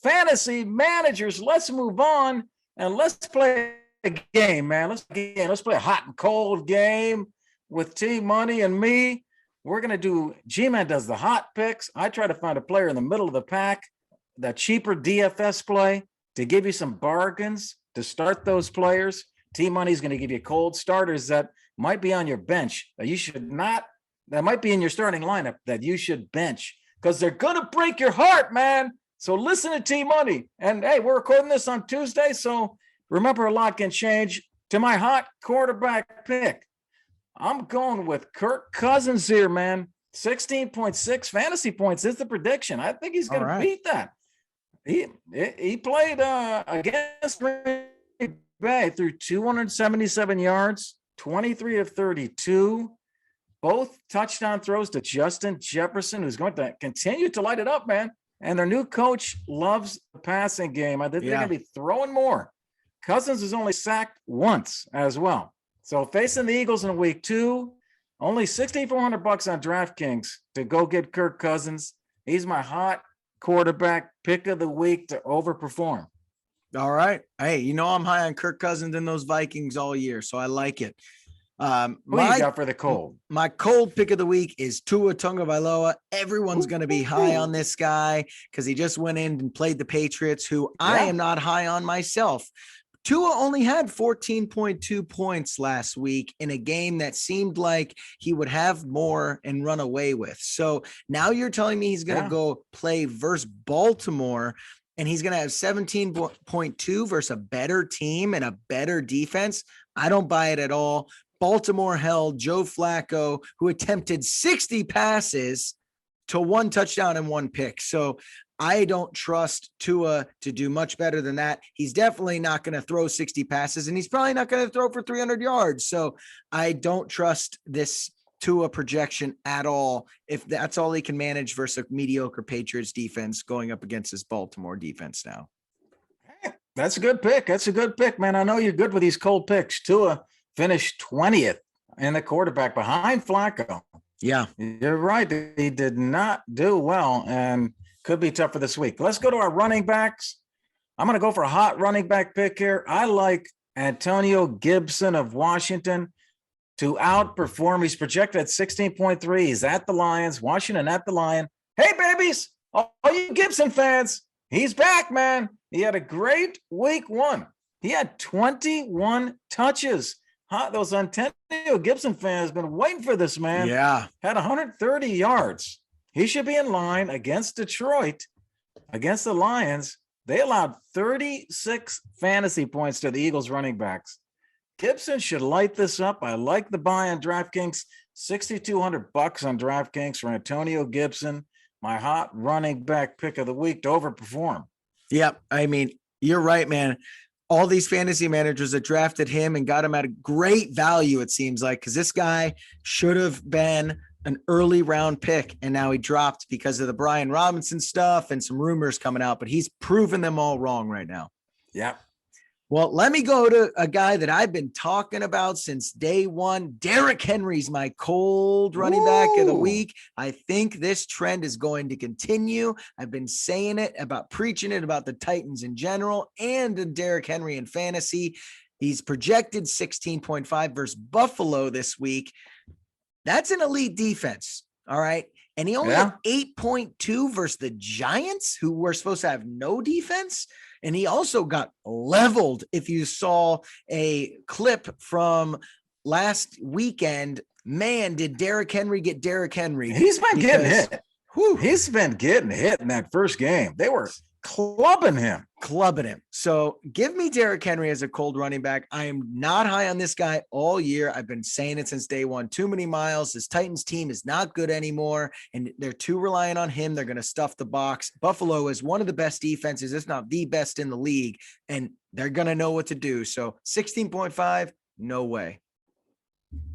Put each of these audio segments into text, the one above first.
fantasy managers, let's move on and let's play a game, man. Let's play a hot and cold game with T Money and me. We're going to do, G-Man does the hot picks. I try to find a player in the middle of the pack, the cheaper DFS play to give you some bargains to start those players. T Money is going to give you cold starters that might be on your bench that you should not, that might be in your starting lineup that you should bench because they're going to break your heart, man. So listen to T Money. And hey, we're recording this on Tuesday. So remember, a lot can change. To my hot quarterback pick, I'm going with Kirk Cousins here, man. 16.6 fantasy points is the prediction. I think he's going to beat that. He played against Green Bay through 277 yards, 23 of 32. Both touchdown throws to Justin Jefferson, who's going to continue to light it up, man. And their new coach loves the passing game. I think they're going to be throwing more. Cousins is only sacked once as well. So facing the Eagles in week 2, only $6,400 on DraftKings to go get Kirk Cousins. He's my hot quarterback pick of the week to overperform. All right. Hey, you know I'm high on Kirk Cousins and those Vikings all year, so I like it. Who you got for the cold? My cold pick of the week is Tua Tagovailoa. Everyone's going to be high on this guy because he just went in and played the Patriots, who I am not high on myself. Tua only had 14.2 points last week in a game that seemed like he would have more and run away with. So now you're telling me he's going to go play versus Baltimore and he's going to have 17.2 versus a better team and a better defense. I don't buy it at all. Baltimore held Joe Flacco, who attempted 60 passes to 1 touchdown and 1 pick. So I don't trust Tua to do much better than that. He's definitely not going to throw 60 passes, and he's probably not going to throw for 300 yards. So I don't trust this Tua projection at all if that's all he can manage versus a mediocre Patriots defense going up against this Baltimore defense now. That's a good pick. That's a good pick, man. I know you're good with these cold picks. Tua finished 20th in the quarterback behind Flacco. Yeah, you're right. He did not do well and could be tough for this week. Let's go to our running backs. I'm going to go for a hot running back pick here. I like Antonio Gibson of Washington to outperform. He's projected at 16.3. He's at the Lions. Washington at the Lion. Hey, babies, all you Gibson fans, he's back, man. He had a great week 1. He had 21 touches. Those Antonio Gibson fans have been waiting for this, man. Yeah. Had 130 yards. He should be in line against Detroit, against the Lions. They allowed 36 fantasy points to the Eagles running backs. Gibson should light this up. I like the buy on DraftKings. $6,200 on DraftKings for Antonio Gibson, my hot running back pick of the week to overperform. Yep. I mean, you're right, man. All these fantasy managers that drafted him and got him at a great value, it seems like, because this guy should have been an early round pick, and now he dropped because of the Brian Robinson stuff and some rumors coming out, but he's proven them all wrong right now. Yeah. Well, let me go to a guy that I've been talking about since day one. Derrick Henry's my cold running back of the week. I think this trend is going to continue. I've been saying it, about preaching it about the Titans in general and the Derrick Henry in fantasy. He's projected 16.5 versus Buffalo this week. That's an elite defense. All right. And he only had 8.2 versus the Giants, who were supposed to have no defense. And he also got leveled. If you saw a clip from last weekend, man, did Derrick Henry get Derrick Henry. He's been getting hit. He's been getting hit in that first game. They were clubbing him. So give me Derrick Henry as a cold running back. I am not high on this guy all year. I've been saying it since day one. Too many miles. This Titans team is not good anymore, and they're too reliant on him. They're going to stuff the box. Buffalo is one of the best defenses, if not the best in the league, and they're going to know what to do. So 16.5, no way.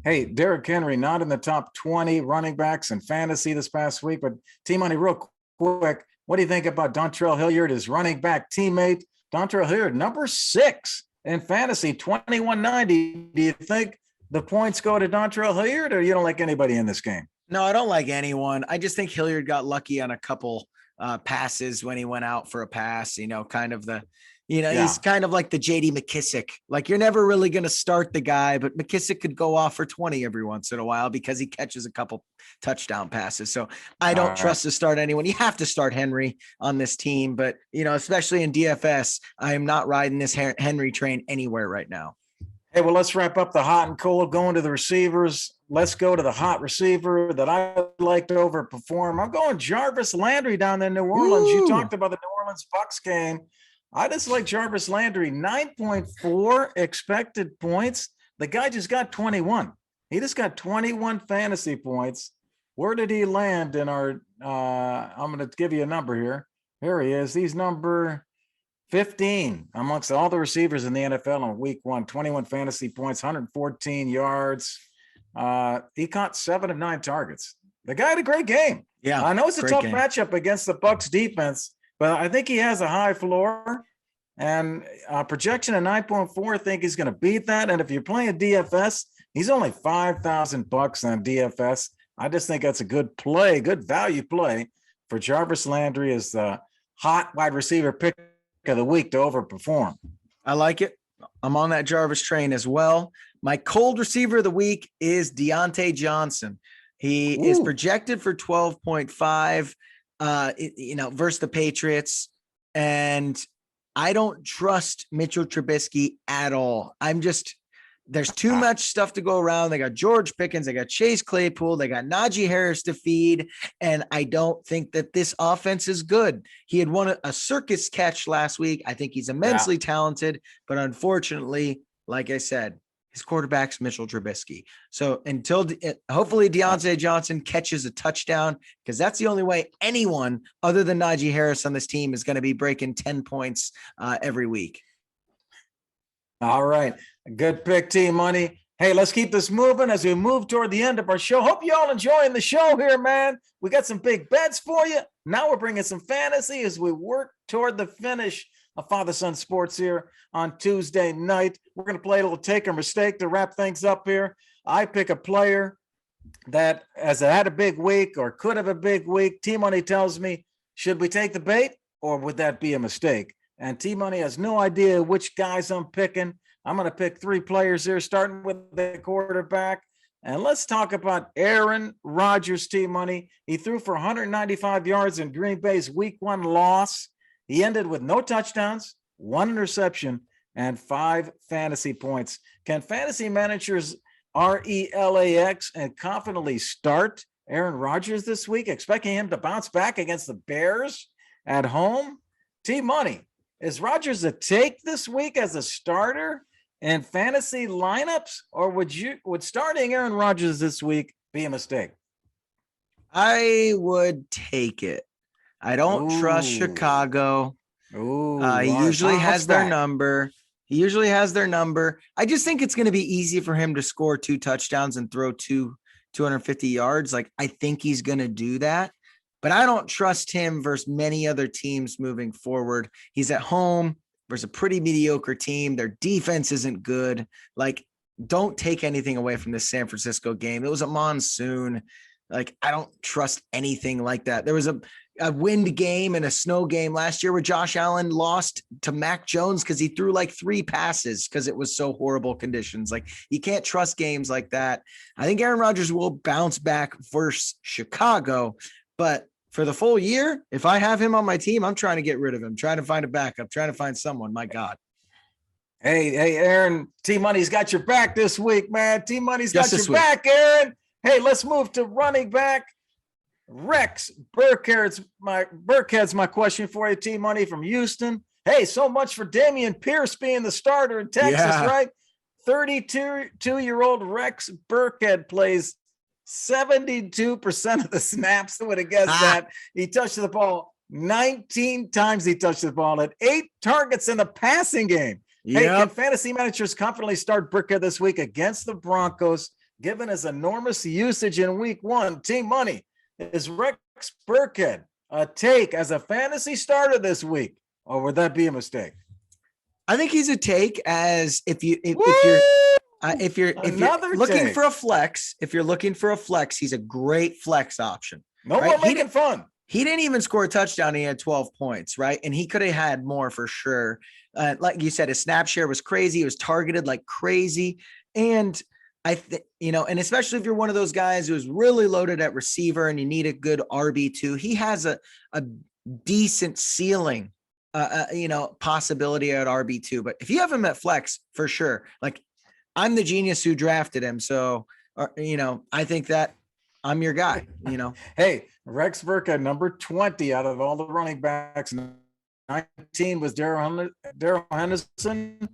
Hey, Derrick Henry, not in the top 20 running backs in fantasy this past week, but T-Money, real quick, what do you think about Dontrell Hilliard, his running back teammate? Dontrell Hilliard, number 6 in fantasy, 2190. Do you think the points go to Dontrell Hilliard, or you don't like anybody in this game? No, I don't like anyone. I just think Hilliard got lucky on a couple passes when he went out for a pass, kind of Yeah. he's kind of like the JD McKissick. Like you're never really going to start the guy, but McKissick could go off for 20 every once in a while because he catches a couple touchdown passes. So I don't trust to start anyone. You have to start Henry on this team, but especially in DFS, I am not riding this Henry train anywhere right now. Hey, well, let's wrap up the hot and cold, going to the receivers. Let's go to the hot receiver that I like to overperform. I'm going Jarvis Landry down there in New Orleans. Ooh. You talked about the New Orleans Bucks game. I just like Jarvis Landry, 9.4 expected points. The guy just got 21. He just got 21 fantasy points. Where did he land in our I'm going to give you a number here. Here he is. He's number 15 amongst all the receivers in the NFL in week 1, 21 fantasy points, 114 yards. He caught 7 of 9 targets. The guy had a great game. Yeah. I know it's a tough matchup against the Bucks defense, but I think he has a high floor and projection of 9.4. I think he's going to beat that. And if you're playing DFS, he's only $5,000 on DFS. I just think that's a good play, good value play for Jarvis Landry as the hot wide receiver pick of the week to overperform. I like it. I'm on that Jarvis train as well. My cold receiver of the week is Deontay Johnson. He is projected for 12.5, versus the Patriots. And I don't trust Mitchell Trubisky at all. There's too much stuff to go around. They got George Pickens, they got Chase Claypool, they got Najee Harris to feed. And I don't think that this offense is good. He had won a circus catch last week. I think he's immensely talented, but unfortunately, like I said, his quarterback's Mitchell Trubisky. So until hopefully Deontay Johnson catches a touchdown, because that's the only way anyone other than Najee Harris on this team is going to be breaking 10 points every week. All right. Good pick, Team Money. Hey, let's keep this moving as we move toward the end of our show. Hope you all enjoying the show here, man. We got some big bets for you. Now we're bringing some fantasy as we work toward the finish of Father Son Sports here on Tuesday night. We're going to play a little take or mistake to wrap things up here. I pick a player that has had a big week or could have a big week. Team Money tells me, should we take the bait or would that be a mistake? And Team Money has no idea which guys I'm picking. I'm going to pick 3 players here, starting with the quarterback. And let's talk about Aaron Rodgers, Team Money. He threw for 195 yards in Green Bay's week 1 loss. He ended with no touchdowns, 1 interception, and 5 fantasy points. Can fantasy managers relax and confidently start Aaron Rodgers this week, expecting him to bounce back against the Bears at home? Team Money, is Rodgers a take this week as a starter in fantasy lineups, or would starting Aaron Rodgers this week be a mistake? I would take it. I don't trust Chicago. He usually has their number. I just think it's going to be easy for him to score 2 touchdowns and throw 250 yards. Like, I think he's going to do that, but I don't trust him versus many other teams moving forward. He's at home versus a pretty mediocre team. Their defense isn't good. Like, don't take anything away from this San Francisco game. It was a monsoon. Like, I don't trust anything like that. There was a wind game and a snow game last year where Josh Allen lost to Mac Jones because he threw like 3 passes because it was so horrible conditions. Like, you can't trust games like that. I think Aaron Rodgers will bounce back versus Chicago, but for the full year, if I have him on my team, I'm trying to get rid of him, trying to find a backup, trying to find someone. My God. Hey, Aaron, Team Money's got your back this week, man. Team Money's got your back, Aaron. Hey, let's move to running back. Rex Burkhead's my question for you, Team Money from Houston. Hey, so much for Dameon Pierce being the starter in Texas, right? 32-year-old Rex Burkhead plays 72% of the snaps. Who would have guessed that? He touched the ball 19 times. He touched the ball at 8 targets in the passing game. Hey, can fantasy managers confidently start Burkhead this week against the Broncos, given his enormous usage in week 1? Team Money, is Rex Burkhead a take as a fantasy starter this week, or would that be a mistake? I think he's a take as if you're looking for a flex, he's a great flex option. No more making fun. he didn't even score a touchdown. He had 12 points, right? And he could have had more for sure. Like you said, his snap share was crazy. He was targeted like crazy. And I think, and especially if you're one of those guys who's really loaded at receiver and you need a good RB2, he has a decent ceiling, possibility at RB2. But if you have him at flex, for sure, like I'm the genius who drafted him. So, I think that I'm your guy, Hey, Rex Burkhead, number 20 out of all the running backs. 19 was Darrell Henderson.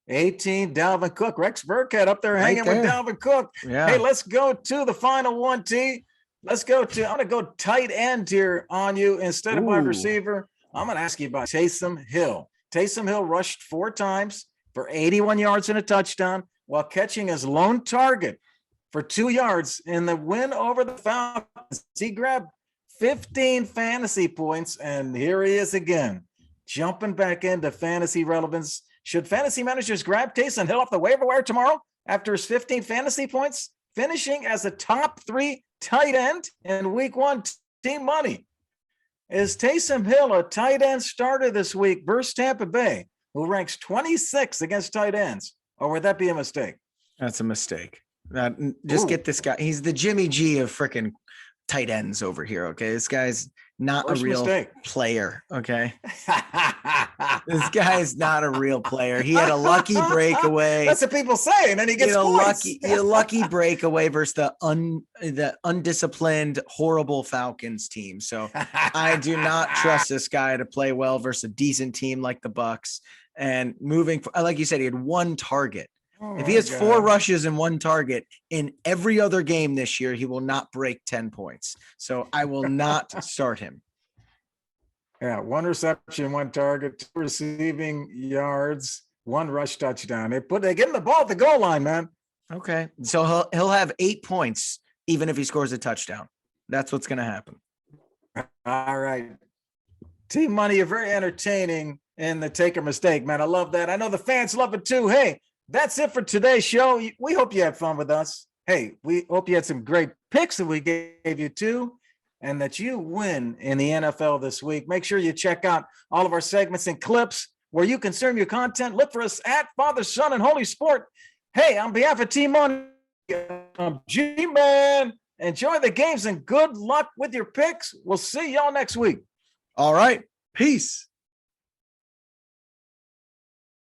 18, Dalvin Cook. Rex Burkhead up there hanging with Dalvin Cook. Yeah. Hey, let's go to the final one, T. I'm going to go tight end here on you instead of wide receiver. I'm going to ask you about Taysom Hill. Taysom Hill rushed 4 times for 81 yards and a touchdown while catching his lone target for 2 yards in the win over the Falcons. He grabbed 15 fantasy points, and here he is again, jumping back into fantasy relevance. Should fantasy managers grab Taysom Hill off the waiver wire tomorrow after his 15 fantasy points, finishing as a top 3 tight end in week 1 team money? Is Taysom Hill a tight end starter this week versus Tampa Bay, who ranks 26 against tight ends, or would that be a mistake? That's a mistake. Get this guy. He's the Jimmy G of freaking tight ends over here. Okay. This guy's not a real player. Okay. This guy's not a real player. He had a lucky breakaway. That's what people say. And then he gets a lucky breakaway versus the undisciplined, horrible Falcons team. So I do not trust this guy to play well versus a decent team like the Bucks. And like you said, he had 1 target. If he has 4 rushes and 1 target in every other game this year, he will not break 10 points. So I will not start him. Yeah, 1 reception, 1 target, 2 receiving yards, 1 rush touchdown. They get him the ball at the goal line, man. Okay. So he'll have 8 points even if he scores a touchdown. That's what's going to happen. All right. Team Money, you're very entertaining in the take or mistake, man. I love that. I know the fans love it too. Hey, that's it for today's show. We hope you had fun with us. Hey, we hope you had some great picks that we gave you too, and that you win in the NFL this week. Make sure you check out all of our segments and clips where you consume your content. Look for us at Father, Son, and Holy Sport. Hey, on behalf of Team Money, I'm G-Man. Enjoy the games and good luck with your picks. We'll see y'all next week. All right. Peace.